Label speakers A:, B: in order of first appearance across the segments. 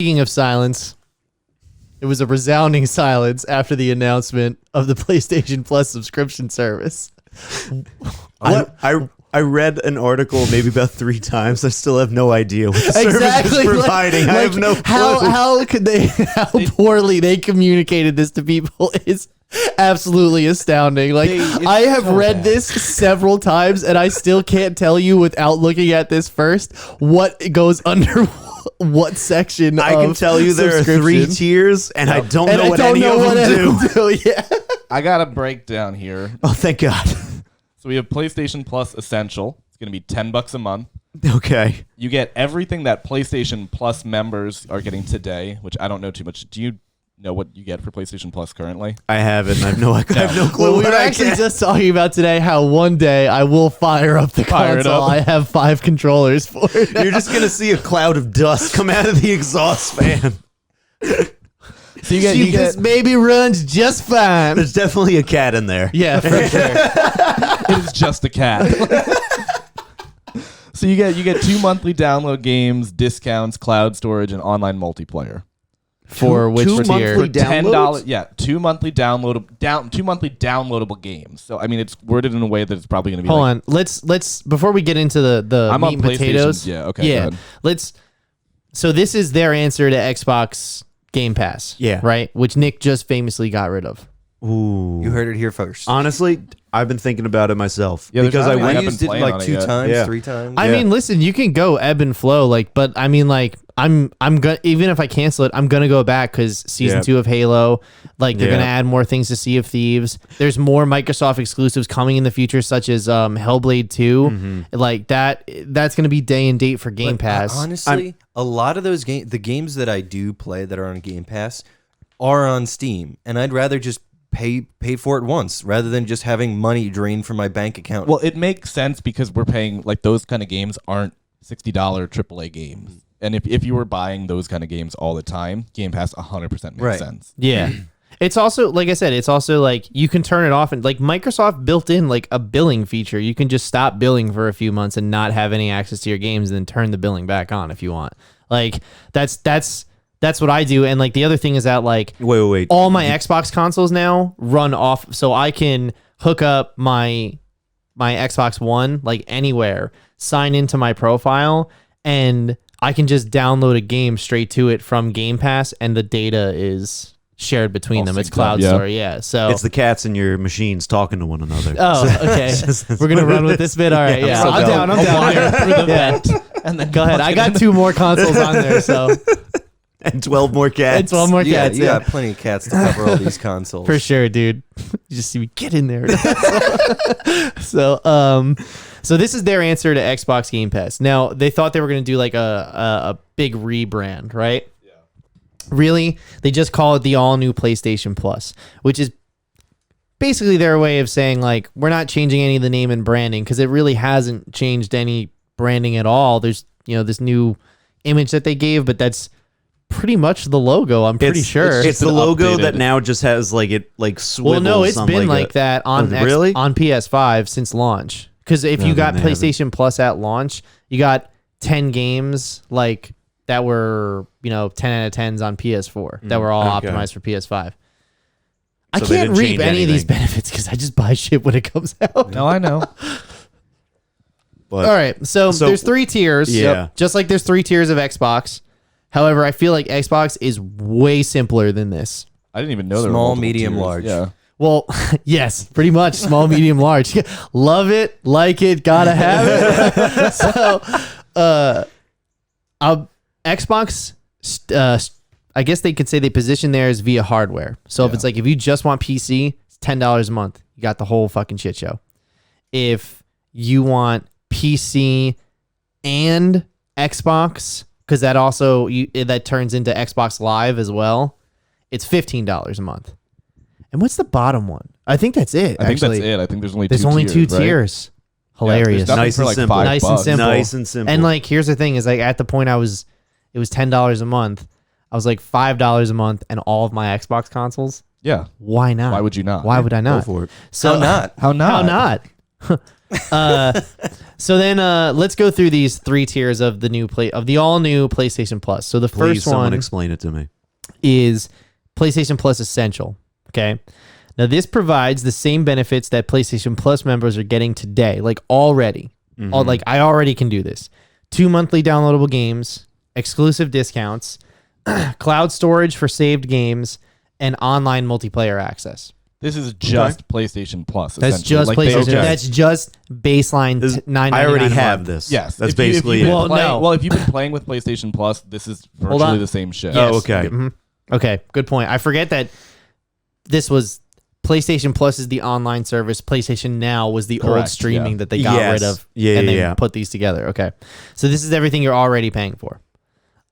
A: Speaking of silence, it was a resounding silence after the announcement of the PlayStation Plus subscription service.
B: I read an article maybe about 3 times. I still have no idea what the service is providing. I have no clue.
A: How could they? How poorly they communicated this to people is absolutely astounding. Like I have read this several times, and I still can't tell you without looking at this first what goes under what section.
B: I can tell you there are 3 tiers, and I don't know what any of them do.
A: Yeah,
C: I got a breakdown here.
B: Oh, thank God.
C: So we have PlayStation Plus Essential. It's going to be $10 a month.
B: Okay.
C: You get everything that PlayStation Plus members are getting today, which I don't know too much. Do you know what you get for PlayStation Plus currently?
B: I haven't. I have no clue.
A: Well, we were actually just talking about today how one day I will fire up the console. I have 5 controllers for it.
B: You're just going to see a cloud of dust come out of the exhaust fan.
A: So this baby runs just fine.
B: There's definitely a cat in there.
A: Yeah, for sure.
C: It is just a cat. So you get 2 monthly download games, discounts, cloud storage, and online multiplayer.
A: For which tier?
C: For $10, yeah, 2 monthly downloadable games. So I mean, it's worded in a way that it's probably going to be.
A: Hold on, let's before we get into the
C: I'm
A: meat
C: on
A: and potatoes.
C: Yeah, okay.
A: Yeah, So this is their answer to Xbox Game Pass.
B: Yeah,
A: right. Which Nick just famously got rid of.
B: Ooh,
D: you heard it here first.
B: Honestly, I've been thinking about it myself
C: because
D: I used it like 2 times, 3 times.
A: I mean, listen, you can go ebb and flow, but I mean, I'm gonna, even if I cancel it, I'm gonna go back because season 2 of Halo, they're gonna add more things to Sea of Thieves. There's more Microsoft exclusives coming in the future, such as Hellblade 2. Like that's gonna be day and date for Game Pass.
D: Honestly, a lot of those the games that I do play that are on Game Pass are on Steam, and I'd rather just pay for it once rather than just having money drained from my bank account.
C: Well, it makes sense because we're paying those kind of games aren't $60 AAA games. And if you were buying those kind of games all the time, Game Pass 100% makes sense.
A: Yeah. It's also, like I said, it's also you can turn it off, and Microsoft built in a billing feature. You can just stop billing for a few months and not have any access to your games and then turn the billing back on if you want. That's what I do. And the other thing is that wait. All my Xbox consoles now run off, so I can hook up my Xbox One anywhere, sign into my profile, and I can just download a game straight to it from Game Pass, and the data is shared between them. It's cloud store, yeah. So
B: it's the cats in your machines talking to one another.
A: Oh, okay. We're gonna run with this bit. All right, yeah. I'm down. I'm down here for the vent. And then go ahead. I got 2 more consoles on there, so.
B: And 12 more cats.
A: And 12 more cats.
D: You got plenty of cats to cover all these consoles.
A: For sure, dude. You just see me get in there. So this is their answer to Xbox Game Pass. Now, they thought they were going to do a big rebrand, right? Yeah. Really? They just call it the all-new PlayStation Plus, which is basically their way of saying, we're not changing any of the name and branding because it really hasn't changed any branding at all. There's, this new image that they gave, but that's pretty much the logo. I'm pretty sure
B: it's the logo that now just has it swivels.
A: Well, no, it's been that on on PS5 since launch. Because if you got PlayStation Plus at launch, you got 10 games that were 10 out of 10s on PS4 that were all optimized for PS5. I can't reap any of these benefits because I just buy shit when it comes out.
C: No, I know.
A: But, all right, so there's 3 tiers.
B: Yeah.
A: Just like there's 3 tiers of Xbox. However, I feel like Xbox is way simpler than this.
C: I didn't even know there were
D: small,
C: multiple
D: medium,
C: tiers.
D: large.
C: Yeah.
A: Well, yes, pretty much small, medium, large. Love it, like it, gotta have it. So, Xbox, I guess they could say they position theirs via hardware. So if it's if you just want PC, it's $10 a month. You got the whole fucking shit show. If you want PC and Xbox, because that also that turns into Xbox Live as well, it's $15 a month. And what's the bottom one? I think that's it.
C: I think that's it. I think there's only
A: two tiers. Hilarious.
C: Yeah,
B: nice and simple.
A: Nice and simple.
B: Nice and simple.
A: And here's the thing: is at the point it was $10 a month. I was $5 a month, and all of my Xbox consoles.
C: Yeah.
A: Why not?
C: Why would you not?
A: Why would I not?
B: Go for it.
A: So
D: How not?
A: How not? So then let's go through these 3 tiers of the all new PlayStation Plus. So the
B: Please,
A: first
B: someone
A: one
B: explain it to me.
A: is PlayStation Plus Essential. Okay. Now this provides the same benefits that PlayStation Plus members are getting today, like already. Like I already can do this. 2 monthly downloadable games, exclusive discounts, cloud storage for saved games, and online multiplayer access.
C: This is just PlayStation Plus.
A: That's
C: essentially.
A: just
C: Like,
A: PlayStation.
C: okay.
A: That's just baseline $9.99
B: I already
A: a
B: have
A: month.
B: this.
C: Yes,
B: that's
C: if you- if
B: basically
C: you've
B: it.
C: been
A: Well,
C: playing-
A: no.
C: Well, if you've been playing with PlayStation Plus, this is
A: Hold
C: virtually
A: on.
C: the same shit.
B: Oh, okay.
A: Okay, good point. I forget that this was PlayStation Plus is the online service. PlayStation Now was the old
C: Correct,
A: streaming
C: yeah.
A: that they got
B: Yes.
A: rid of.
B: Yeah,
A: and
B: yeah,
A: they
B: yeah.
A: put these together. Okay, so this is everything you're already paying for.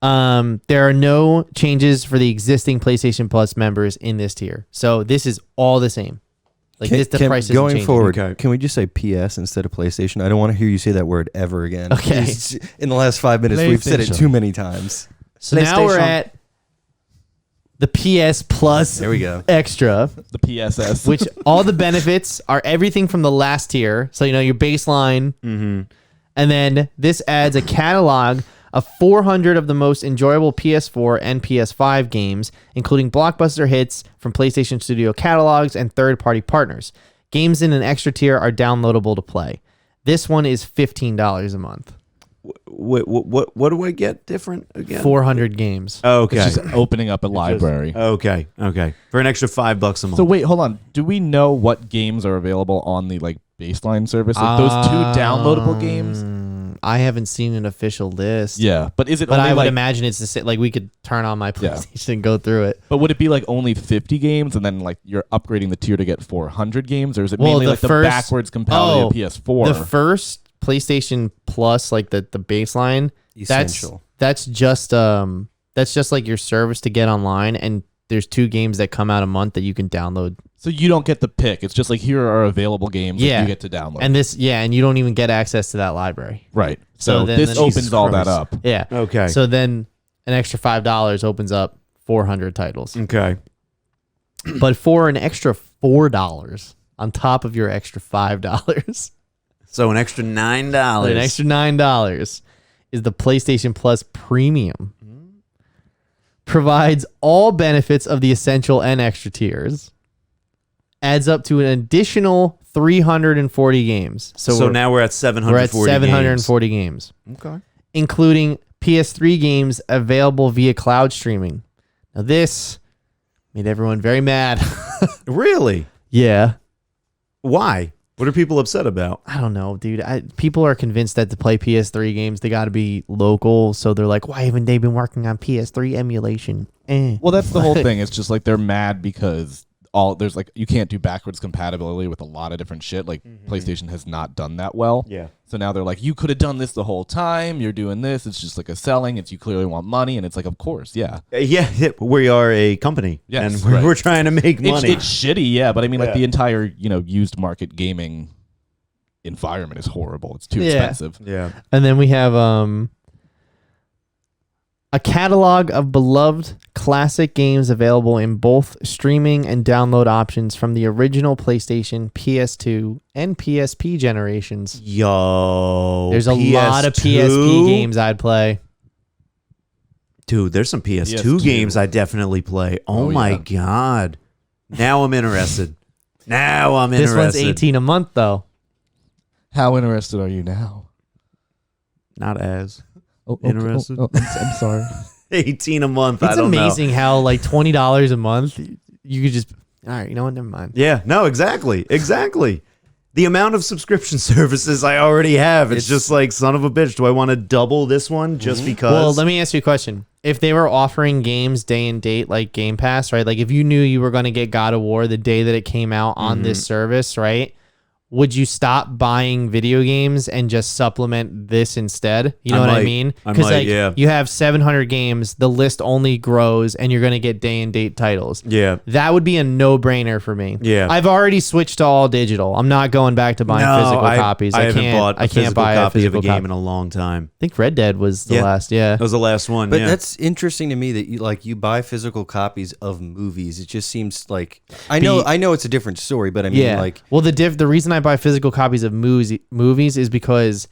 A: There are no changes for the existing PlayStation Plus members in this tier. So this is all the same. Like the price isn't
D: going
A: changing.
D: forward,
B: Okay.
D: can we just say PS instead of PlayStation? I don't want to hear you say that word ever again.
A: Okay.
D: In the last 5 minutes, we've said it
C: PlayStation.
D: too many times.
A: So now we're
B: PlayStation.
A: at the PS Plus
D: There we go.
A: Extra,
C: The PSS.
A: which all the benefits are everything from the last tier. So, your baseline.
B: Mm-hmm.
A: And then this adds a catalog of 400 of the most enjoyable PS4 and PS5 games, including blockbuster hits from PlayStation Studio catalogs and third-party partners. Games in an extra tier are downloadable to play. This one is $15 a month.
B: What do I get different again?
A: 400 games.
B: Okay.
C: It's just opening up a library.
B: Okay. For an extra $5 a month.
C: So wait, hold on. Do we know what games are available on the baseline service? Like those 2 downloadable games?
A: I haven't seen an official list.
C: Yeah, but is it
A: But
C: only
A: I would
C: like?
A: imagine it's the same. Like we could turn on my
C: Yeah.
A: PlayStation and go through it.
C: But would it be only 50 games, and then you're upgrading the tier to get 400 games, or is it
A: Well,
C: mainly
A: the
C: the
A: first-
C: backwards compatibility of PS4?
A: The first PlayStation Plus, like the baseline,
D: Essential.
A: that's just like your service to get online, and there's 2 games that come out a month that you can download.
C: So you don't get the pick. It's just here are available games
A: Yeah.
C: that you get to download.
A: And you don't even get access to that library.
C: right.
A: So
C: So
A: then-
C: this
A: then-
C: opens
A: Jesus
C: all that
A: Christ.
C: up.
A: Yeah.
B: Okay.
A: So then an extra $5 opens up 400 titles.
B: Okay.
A: But for an extra $4 on top of your extra $5,
B: So an extra $9.
A: an extra $9 is the PlayStation Plus Premium. Provides all benefits of the essential and extra tiers. Adds up to an additional 340 games.
B: So now we're at 740.
A: we're at 740 games,
B: Okay.
A: including PS3 games available via cloud streaming. Now this made everyone very mad.
B: Really?
A: Yeah.
B: Why? What are people upset about?
A: I don't know, dude. People are convinced that to play PS3 games, they got to be local. So they're like, why haven't they been working on PS3 emulation?
C: Well, that's the whole thing. It's just they're mad because there's you can't do backwards compatibility with a lot of different shit. PlayStation has not done that well.
B: Yeah.
C: So now they're like, you could have done this the whole time. You're doing this. It's just a selling. It's you clearly want money, and it's of course, yeah.
B: Yeah, we are a company,
C: Yes,
B: and
C: right.
B: we're trying to make money.
C: It's shitty, yeah. But I mean,
B: Yeah.
C: the entire used market gaming environment is horrible. It's too
A: Yeah.
C: expensive.
B: Yeah.
A: And then we have a catalog of beloved classic games available in both streaming and download options from the original PlayStation, PS2, and PSP generations.
B: Yo,
A: There's a lot of PSP games I'd play.
B: Dude, there's some PS2
C: PS2.
B: games I definitely play. Oh,
C: Oh,
B: my
C: yeah.
B: God. Now I'm interested. Now I'm
A: This
B: interested.
A: one's $18 a month, though.
C: How interested are you now?
B: Not as
C: Oh,
B: Interested?
C: I'm sorry.
B: 18 a month. I
A: It's
B: don't know.
A: amazing how $20 a month, you could just, all right, you know what, never mind.
B: Yeah, no, exactly. The amount of subscription services I already have, it's just son of a bitch. Do I want to double this one just because?
A: Well, let me ask you a question. If they were offering games day and date like Game Pass, right? Like if you knew you were going to get God of War the day that it came out on this service, right? Would you stop buying video games and just supplement this instead? You know
B: I
A: what I
B: might.
A: mean?
B: I
A: Because
B: might, yeah.
A: you have 700 games, the list only grows, and you're going to get day and date titles.
B: Yeah.
A: That would be a no-brainer for me.
B: Yeah.
A: I've already switched to all digital. I'm not going back to buying physical copies.
B: I haven't
A: can't,
B: bought a
A: I can't
B: physical
A: buy
B: copy of a
A: physical
B: game
A: copy.
B: in a long time.
A: I think Red Dead was the
B: Yeah.
A: last. Yeah.
B: That was the last one.
D: But
B: yeah.
D: that's interesting to me that you buy physical copies of movies. It just seems like I know it's a different story, but I mean
A: Yeah.
D: like
A: Well, the reason I buy physical copies of movies is because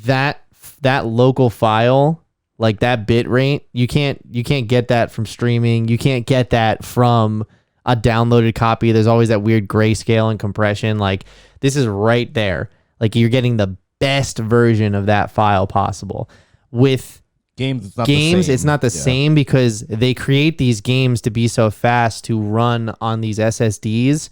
A: that local file, like that bit rate, you can't get that from streaming. You can't get that from a downloaded copy. There's always that weird grayscale and compression. Like this is right there. Like you're getting the best version of that file possible. With
C: games,
A: it's not the same because they create these games to be so fast to run on these SSDs.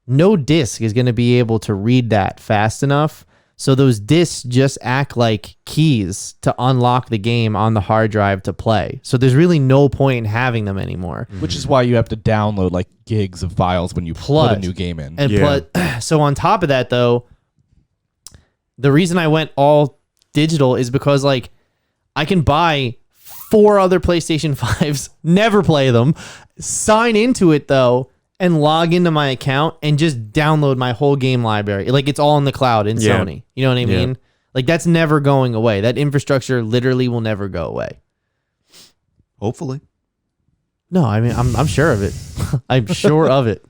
A: No disk is going to be able to read that fast enough. So those disks just act like keys to unlock the game on the hard drive to play. So there's really no point in having them anymore.
C: Which is why you have to download like gigs of files when you put a new game in.
A: And so on top of that, though, the reason I went all digital is because like I can buy 4 other PlayStation 5s, never play them, sign into it though, and log into my account and just download my whole game library. Like it's all in the cloud in Sony. You know what I mean? Like that's never going away. That infrastructure literally will never go away.
B: Hopefully.
A: No, I mean I'm sure of it. I'm sure of it.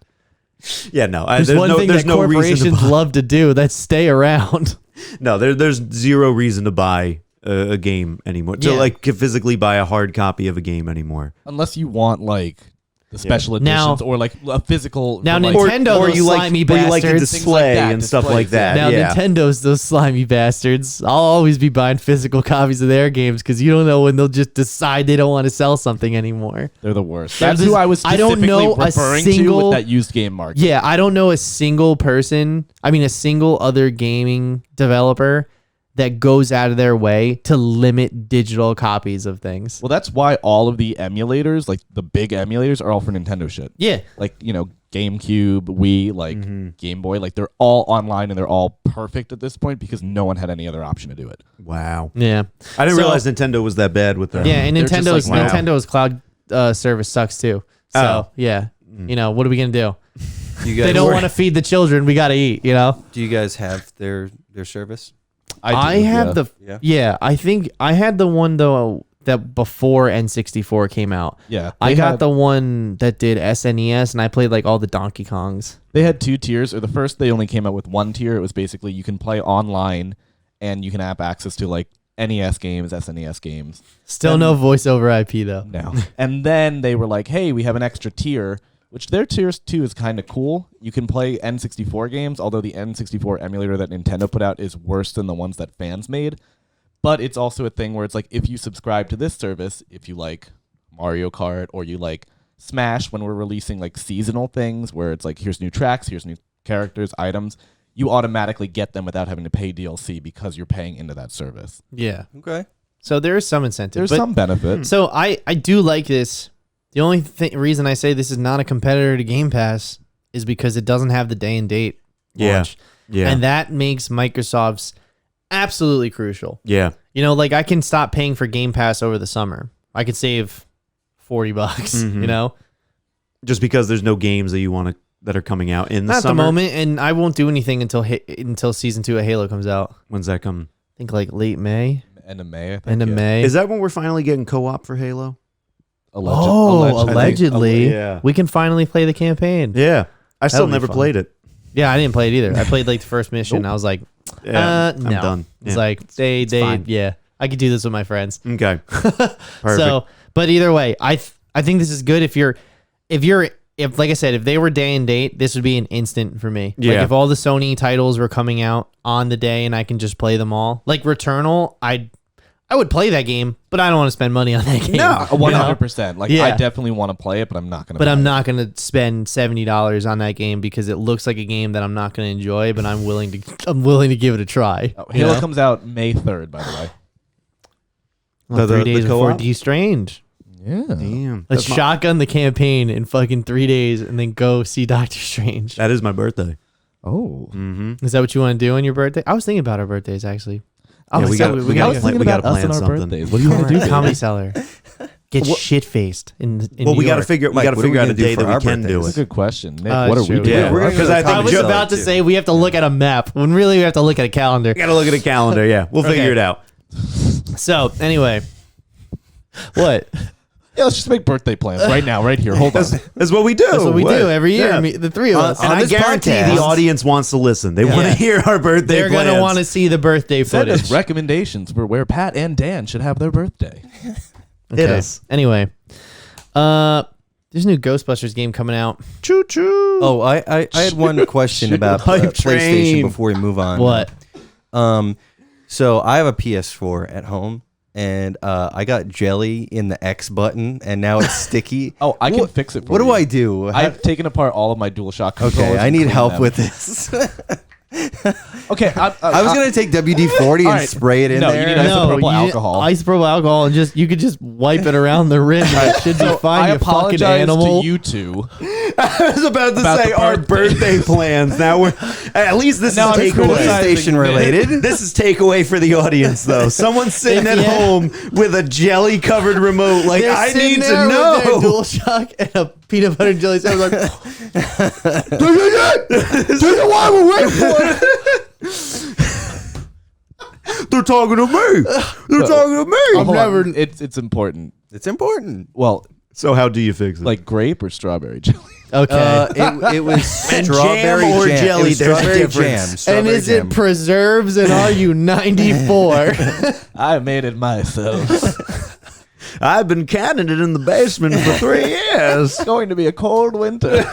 B: Yeah, no.
A: There's one thing that corporations love to do. That's stay around.
B: No, there's zero reason to buy a game anymore. To like physically buy a hard copy of a game anymore.
C: Unless you want like the special editions or like a physical.
A: Now
C: like,
A: Nintendo,
B: or
A: those
B: you
A: slimy
B: like,
A: bastards.
B: you like a display and stuff like that.
A: Now
B: yeah.
A: Nintendo's those slimy bastards. I'll always be buying physical copies of their games because you don't know when they'll just decide they don't want to sell something anymore.
C: They're the worst. That's who I was specifically referring to with that used game market.
A: Yeah, I don't know a single other gaming developer that goes out of their way to limit digital copies of things.
C: Well, that's why all of the emulators, like the big emulators, are all for Nintendo shit.
A: Yeah.
C: Like, you know, GameCube, Wii, like Game Boy, like they're all online and they're all perfect at this point because no one had any other option to do it.
B: Wow.
A: Yeah.
B: I didn't realize Nintendo was that bad with that.
A: Yeah, and Nintendo's
C: like,
A: Nintendo's cloud service sucks too. So, yeah. You know, what are we going to do?
D: You guys,
A: They don't want to feed the children. We got to eat, you know?
D: Do you guys have their service?
A: I have I think I had the one though that before N64 came out.
C: Yeah.
A: I got the one that did SNES and I played like all the Donkey Kongs.
C: They had 2 tiers, or the first they only came out with 1 tier. It was basically you can play online and you can have access to like NES games, SNES games.
A: Still no voice over IP though.
C: No. And then they were like, hey, we have an extra tier, which their tiers 2 is kind of cool. You can play N64 games, although the N64 emulator that Nintendo put out is worse than the ones that fans made. But it's also a thing where it's like, if you subscribe to this service, if you like Mario Kart or you like Smash, when we're releasing like seasonal things where it's like, here's new tracks, here's new characters, items, you automatically get them without having to pay DLC because you're paying into that service.
A: Yeah.
D: Okay.
A: So there is some incentive.
C: There's some benefit.
A: So I do like this. The only reason I say this is not a competitor to Game Pass is because it doesn't have the day and date launch.
B: Yeah.
A: And that makes Microsoft's absolutely crucial.
B: Yeah.
A: You know, like I can stop paying for Game Pass over the summer. I could save $40, you know?
B: Just because there's no games that you want to that are coming out in the
A: Not
B: summer.
A: at the moment, and I won't do anything until season 2 of Halo comes out.
B: When's that coming?
A: I think like late May.
C: End of May, I think.
A: End of May.
B: Is that when we're finally getting co-op for Halo?
A: Allegedly.
B: Yeah.
A: We can finally play the campaign.
B: Yeah. I still
A: That'll be
B: never
A: fun.
B: played it.
A: Yeah, I didn't play it either. I played like the first mission. I was like,
B: Yeah,
A: no.
B: I'm done.
A: It's
B: Yeah.
A: like
B: fine.
A: I could do this with my friends.
B: Okay. Perfect.
A: So, but either way, I think this is good. If like I said, if they were day and date, this would be an instant for me.
B: Yeah.
A: Like if all the Sony titles were coming out on the day and I can just play them all, like Returnal, I would play that game, but I don't want to spend money on that game.
B: No,
C: 100%. Like
A: Yeah.
C: I definitely want to play it, but I'm not going to.
A: But I'm not going to spend $70 on that game because it looks like a game that I'm not going to enjoy, but I'm willing to give it a try.
C: Halo comes out May 3rd, by the way.
A: Well,
B: The
A: 3 days before
B: co-op?
A: D Strange.
C: Yeah.
B: Damn.
A: Let's shotgun the campaign in fucking 3 days and then go see Doctor Strange.
B: That is my birthday.
C: Oh.
B: Mm-hmm.
A: Is that what you want to do on your birthday? I was thinking about our birthdays actually.
B: Yeah, we
A: so
B: gotta-
A: we
C: I
A: gotta
C: was thinking
B: we
C: about
B: gotta
C: us and
B: plan
C: our
B: something.
C: birthdays. What do you want to do?
A: Comedy Cellar. Get shit faced in
B: Well,
A: New
B: we got to
A: York.
B: figure. We
D: Mike,
B: got to
D: what are we
B: figure out a
D: gonna do
B: day
D: for
B: that we
D: our
B: can do
C: That's a
B: it.
C: good question. Nick,
A: Oh,
C: what are
A: that's
C: we
A: true.
C: doing?
B: Yeah,
D: We're gonna
B: because
D: go
B: I
D: to
B: think
A: I was
B: Joe-
A: about to say we have to look at a map when really we have to look at a calendar.
B: Got to look at a calendar. Yeah, we'll figure
A: Okay.
B: it out.
A: So anyway, what?
C: Yeah, let's just make birthday plans right now, right here. Hold on.
B: That's what we do.
A: That's what we do every year.
B: Yeah.
A: The three of us.
B: And I
D: this
B: guarantee
D: podcast.
B: the audience wants to listen. They want to
A: Yeah.
B: hear our birthday
A: They're
B: plans.
A: gonna want to see the birthday
C: Send
A: footage.
C: us recommendations for where Pat and Dan should have their birthday.
B: Hit us.
A: Anyway, there's a new Ghostbusters game coming out.
B: Choo choo.
D: Oh, I had one question about
B: Hype
D: PlayStation
B: train.
D: before we move on.
A: What?
D: So I have a PS4 at home, and I got jelly in the X button, and now it's sticky.
C: Oh, I can fix it for
D: What
C: you.
D: do I do?
C: I've taken apart all of my DualShock controllers.
D: Okay, I
C: and
D: need
C: cleaned
D: help
C: them.
D: with this.
C: Okay,
D: I was gonna take WD-40 and
C: All right.
D: spray it in
C: No, you
D: there.
C: need isopropyl alcohol.
A: Isopropyl alcohol, and you could just wipe it around the rim. And it should be fine.
C: I
A: You fucking
C: apologize
A: animal.
C: to you two.
B: I was about to
C: About
B: say
C: the
B: our
C: birthday.
B: birthday plans. Now we're at least this
C: Now
B: is
C: I'm
B: takeaway.
C: criticizing
D: PlayStation related.
B: This is takeaway for the audience, though. Someone's sitting at
A: Yeah.
B: home with a jelly-covered remote. Like,
A: They're
B: I
A: sitting
B: need
A: there
B: to
A: with
B: know.
A: their DualShock and a peanut butter and jelly sandwich. Like,
B: This is why we're waiting for it. They're talking to me. They're talking to me.
C: Hold on. It's important.
D: It's important.
C: Well,
B: So how do you fix it?
C: like grape or strawberry jelly?
A: okay.
D: It was
B: And
D: strawberry
B: jam or
D: jam.
B: jelly,
D: It was
B: there's a
D: strawberry
B: difference.
D: jam.
A: And
D: Strawberry
A: is
D: jam.
A: it preserves? And are you 94?
C: I made it myself.
B: I've been canning it in the basement for 3 years.
C: It's going to be a cold winter.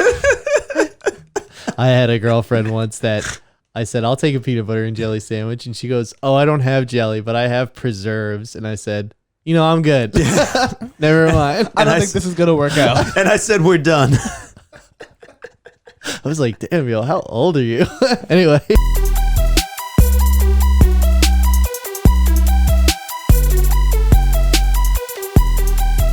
A: I had a girlfriend once that I said, I'll take a peanut butter and jelly sandwich. And she goes, oh, I don't have jelly, but I have preserves. And I said, you know, I'm good. Never mind.
C: I don't
B: I
C: think this is going to work out.
B: And I said, we're done.
A: I was like, damn, yo, how old are you? Anyway.